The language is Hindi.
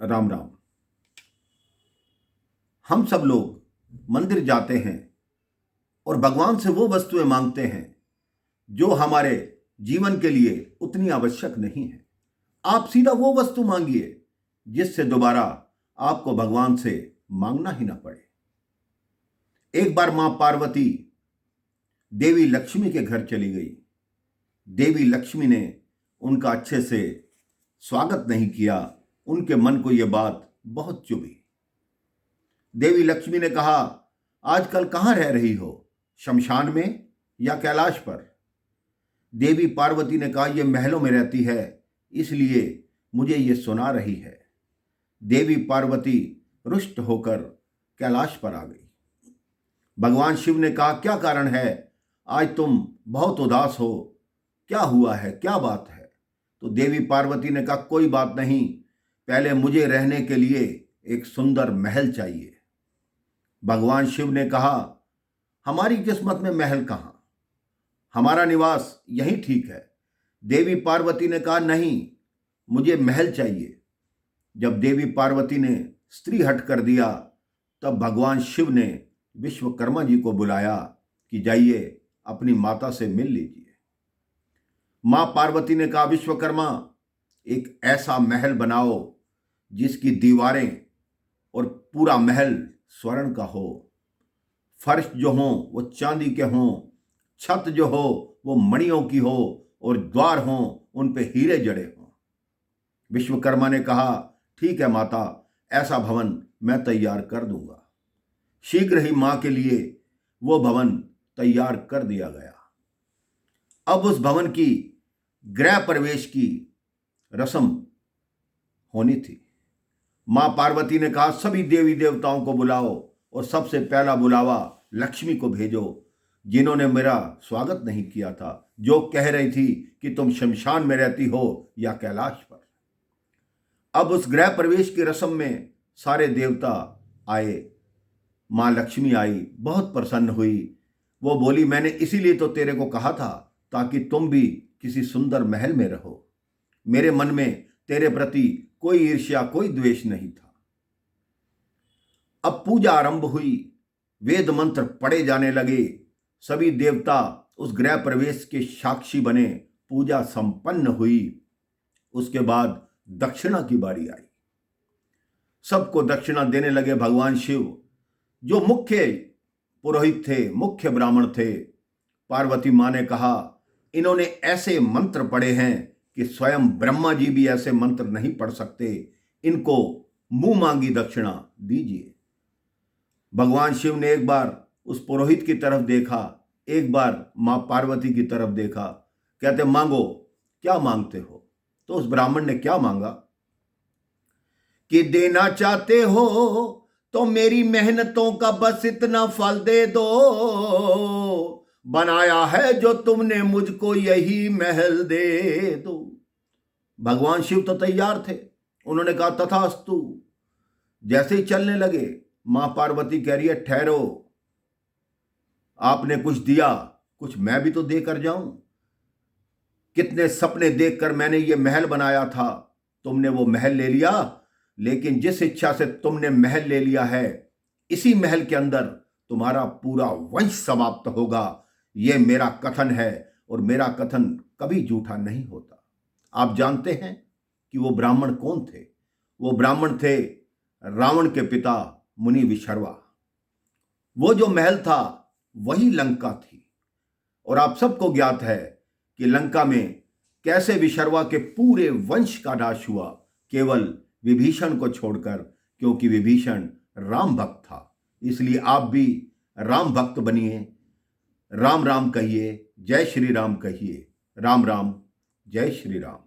राम राम। हम सब लोग मंदिर जाते हैं और भगवान से वो वस्तुएं मांगते हैं जो हमारे जीवन के लिए उतनी आवश्यक नहीं है। आप सीधा वो वस्तु मांगिए जिससे दोबारा आपको भगवान से मांगना ही ना पड़े। एक बार मां पार्वती देवी लक्ष्मी के घर चली गई। देवी लक्ष्मी ने उनका अच्छे से स्वागत नहीं किया। उनके मन को यह बात बहुत चुभी। देवी लक्ष्मी ने कहा, आजकल कहाँ रह रही हो, शमशान में या कैलाश पर? देवी पार्वती ने कहा, यह महलों में रहती है, इसलिए मुझे यह सुना रही है। देवी पार्वती रुष्ट होकर कैलाश पर आ गई। भगवान शिव ने कहा, क्या कारण है, आज तुम बहुत उदास हो, क्या हुआ है, क्या बात है? तो देवी पार्वती ने कहा, कोई बात नहीं, पहले मुझे रहने के लिए एक सुंदर महल चाहिए। भगवान शिव ने कहा, हमारी किस्मत में महल कहाँ, हमारा निवास यही ठीक है। देवी पार्वती ने कहा, नहीं, मुझे महल चाहिए। जब देवी पार्वती ने स्त्री हट कर दिया, तब भगवान शिव ने विश्वकर्मा जी को बुलाया कि जाइए अपनी माता से मिल लीजिए। मां पार्वती ने कहा, विश्वकर्मा, एक ऐसा महल बनाओ जिसकी दीवारें और पूरा महल स्वर्ण का हो, फर्श जो हो वो चांदी के हों, छत जो हो वो मणियों की हो और द्वार हो उन पे हीरे जड़े हों। विश्वकर्मा ने कहा, ठीक है माता, ऐसा भवन मैं तैयार कर दूंगा। शीघ्र ही मां के लिए वो भवन तैयार कर दिया गया। अब उस भवन की गृह प्रवेश की रस्म होनी थी। मां पार्वती ने कहा, सभी देवी देवताओं को बुलाओ और सबसे पहला बुलावा लक्ष्मी को भेजो, जिन्होंने मेरा स्वागत नहीं किया था, जो कह रही थी कि तुम शमशान में रहती हो या कैलाश पर। अब उस गृह प्रवेश की रस्म में सारे देवता आए। मां लक्ष्मी आई, बहुत प्रसन्न हुई। वो बोली, मैंने इसीलिए तो तेरे को कहा था ताकि तुम भी किसी सुंदर महल में रहो। मेरे मन में तेरे प्रति कोई ईर्ष्या, कोई द्वेष नहीं था। अब पूजा आरंभ हुई, वेद मंत्र पढ़े जाने लगे। सभी देवता उस गृह प्रवेश के साक्षी बने। पूजा संपन्न हुई। उसके बाद दक्षिणा की बारी आई। सबको दक्षिणा देने लगे भगवान शिव, जो मुख्य पुरोहित थे, मुख्य ब्राह्मण थे। पार्वती मां ने कहा, इन्होंने ऐसे मंत्र पढ़े हैं कि स्वयं ब्रह्मा जी भी ऐसे मंत्र नहीं पढ़ सकते, इनको मुंह मांगी दक्षिणा दीजिए। भगवान शिव ने एक बार उस पुरोहित की तरफ देखा, एक बार मां पार्वती की तरफ देखा। कहते, मांगो, क्या मांगते हो? तो उस ब्राह्मण ने क्या मांगा कि देना चाहते हो तो मेरी मेहनतों का बस इतना फल दे दो, बनाया है जो तुमने मुझको यही महल दे दो। भगवान शिव तो तैयार थे। उन्होंने कहा, तथास्तु। जैसे ही चलने लगे, मां पार्वती कह रही है, ठहरो, आपने कुछ दिया, कुछ मैं भी तो देकर जाऊं। कितने सपने देखकर मैंने ये महल बनाया था, तुमने वो महल ले लिया, लेकिन जिस इच्छा से तुमने महल ले लिया है, इसी महल के अंदर तुम्हारा पूरा वंश समाप्त होगा। यह मेरा कथन है और मेरा कथन कभी झूठा नहीं होता। आप जानते हैं कि वो ब्राह्मण कौन थे? वो ब्राह्मण थे रावण के पिता मुनि विशर्वा। वो जो महल था वही लंका थी। और आप सबको ज्ञात है कि लंका में कैसे विशर्वा के पूरे वंश का नाश हुआ, केवल विभीषण को छोड़कर, क्योंकि विभीषण राम भक्त था। इसलिए आप भी राम भक्त बनिए, राम राम कहिए, जय श्री राम कहिए। राम राम, जय श्री राम।